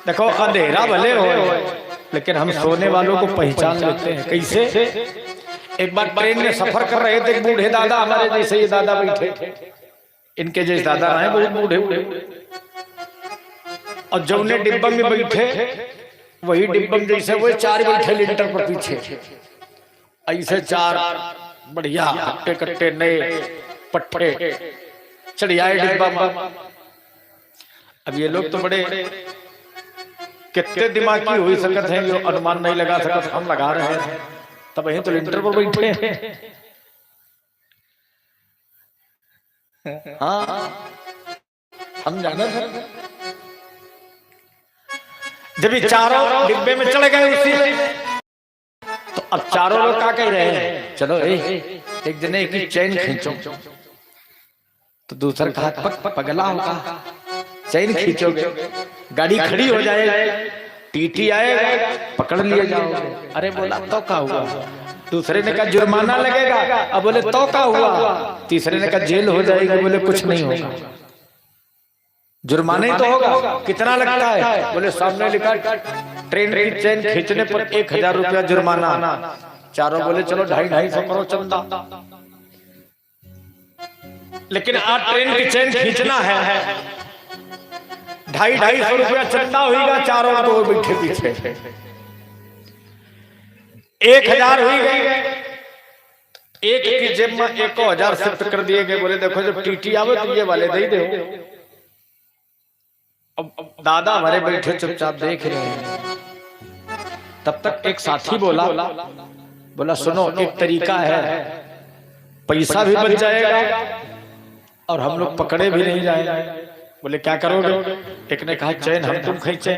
देखो अंधेरा भले हो लेकिन हम सोने वालों को पहचान लेते हैं। कैसे? एक बार ट्रेन में सफर कर रहे थे, बूढ़े दादा, हमारे जैसे ये दादा बैठे, इनके जैसे दादा हैं बहुत बूढ़े बूढ़े, और जब उन्हें डिब्बा में बैठे वही डिब्बा में जैसे वो चार बैठे लिंटर पर पीछे, ऐसे चार बढ़िया हट्टे कट्टे नए पट्टे चढ़ियाए डिब्बा में। अब ये लोग तो बड़े कितने दिमाग की हुई सकत है, जो अनुमान नहीं लगा सकत, हम लगा रहे हैं। तब यही तो लिंटर पर बैठे हैं। हाँ हम जाना था। जब ये चारों डिब्बे में चढ़ गए उसी में, तो अब चारों लोग क्या कह रहे हैं, चलो एक जने की चैन खींचो, तो दूसरा कहा पगला होगा, चैन खींचोगे गाड़ी खड़ी हो जाएगी, टीटी आएगा पकड़ लिए जाओगे। अरे बोला तो क्या हुआ? दूसरे ने कहा जुर्माना लगेगा, अब बोले तो क्या हुआ? तीसरे ने कहा जेल हो जाएगी, बोले कुछ नहीं होगा, जुर्माना ही तो होगा, कितना लगता है? बोले सामने लिखा ट्रेन की चैन खींचने पर 1000 रुपया जुर्माना। चारों बोले चलो 250 करो चंदा, लेकिन आज ट्रेन की चैन खींचना है, 250 रुपया चंदा होगा। चारों तो बैठे पीछे 1000 हुई गई, एक की जेब में 1000 शिफ्ट कर दिए गए। बोले देखो जब टीटी आवे तो ये वाले दे दो। अब दादा हमारे बैठे चुपचाप देख रहे हैं। तब तक एक साथी बोला सुनो, एक तरीका है, पैसा भी बच जाएगा और हम लोग पकड़े भी नहीं जाएंगे। बोले क्या करोगे? एक ने कहा चैन हम तुम खींचे,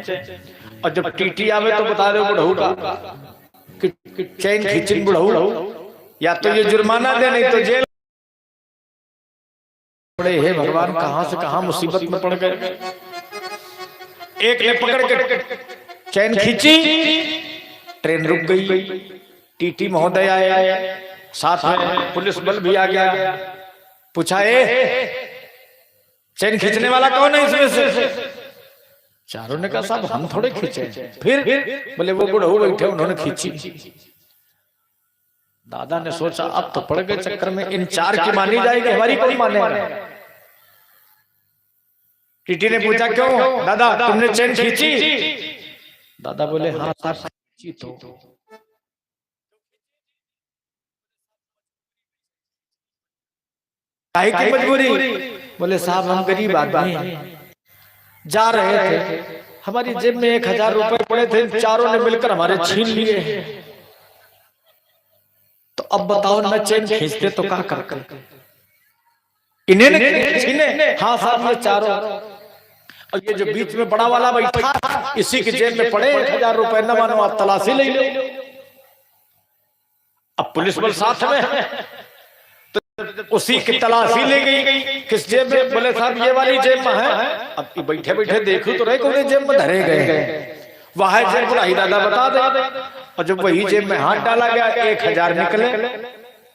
और जब टीटी आवे तो बता दो बुढ़ऊ का कि चैन खींचिन बुढ़ऊ, या तो ये जुर्माना दे नहीं तो जेल। बड़े हे भगवान, कहां से कहां मुसीबत में पड़ गए। एक ने पकड़ के चैन खींची, ट्रेन रुक गई, टीटी महोदय आए, साथ में पुलिस बल भी आ गया। पूछा चैन खींचने वाला कौन है इसमें से? चारों ने कहा साहब हम थोड़े खींचे। फिर बोले वो बुढ़ऊ बैठे उन्होंने खींची। दादा ने सोचा अब तो पड़ गए चक्कर में, इन चार की मानी जाएगी, हमारी कोई मानेगा। टीटी ने पूछा क्यों दादा तुमने चैन खींची? दादा बोले हाँ साहब खींची तो। काहे की मजबूरी? बोले साहब हम गरीब आदमी जा रहे थे, हमारी जेब में 1000 रुपए पड़े थे, चारों ने मिलकर हमारे छीन लिए, तो अब बताओ न चैन खींचते तो क्या करते? इन्हें छीने? हाँ साहब ये चारों, और ये जो बीच में बड़ा वाला बैठा इसी की जेब में पड़े 1000 रुपए, न मानो आप तलाशी ले लो। अब पुलिस बल साथ में है, तो उसी की तलाशी ले गई। किस जेब में? बोले साहब ये वाली जेब में है। अब बैठे बैठे देखो तो रहे कौन जेब में धरे गए, वह जेब बुढ़ाई दादा बता दे। और जब वही जेब में हाथ डाला गया 1000 निकले।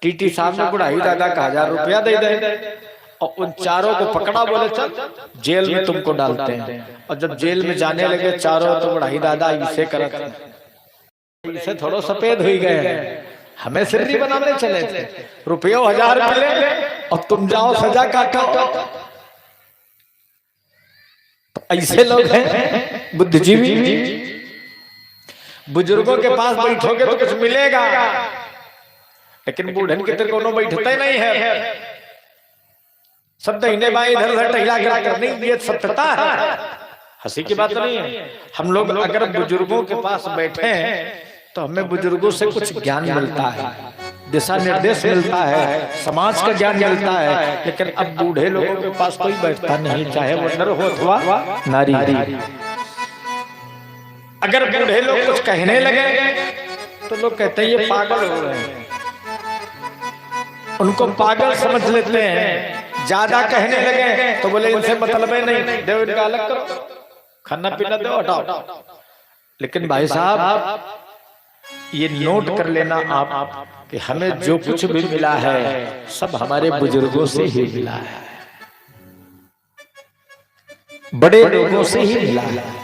टीटी साहब ने बुढ़ाई दादा का 1000 रुपया दे दे, और उन चारों को पकड़ा, बोले चल जेल में तुमको डालते हैं। और जब जेल में जाने लगे चारों, तो बुढ़ाई दादा इसे करते, इसे थोड़ा सफेद हो गए, हमें सिर्री बनाने चले थे, रुपये 1000 मिले और तुम जाओ सजा काटो। तो ऐसे लोग हैं बुद्धिजीवी। बुजुर्गों के पास बैठोगे तो कुछ मिलेगा, लेकिन बूढ़न की तरह कोनो बैठते नहीं है, सब दहीने बाएं इधर उधर टहला गिरा नहीं, ये सत्यता है, हंसी की बात नहीं है। हम लोग अगर बुजुर्गों के पास बैठे हैं तो हमें बुजुर्गों से कुछ ज्ञान मिलता है, दिशा निर्देश मिलता है, समाज का ज्ञान मिलता है। लेकिन अब बूढ़े लोगों के पास कोई बैठता नहीं, चाहे वो नर हो अथवा नारी। अगर बूढ़े लोग कुछ कहने लगे तो लोग कहते हैं ये पागल हो रहे हैं, उनको पागल समझ लेते हैं। ज्यादा कहने लगे तो बोले इनसे मतलब है नहीं, दो इनका अलग करो, खाना पीना दो, हटाओ। लेकिन भाई साहब ये नोट कर लेना आप कि हमें जो कुछ भी मिला है सब हमारे बुजुर्गों से ही मिला है, बड़े लोगों से ही मिला है।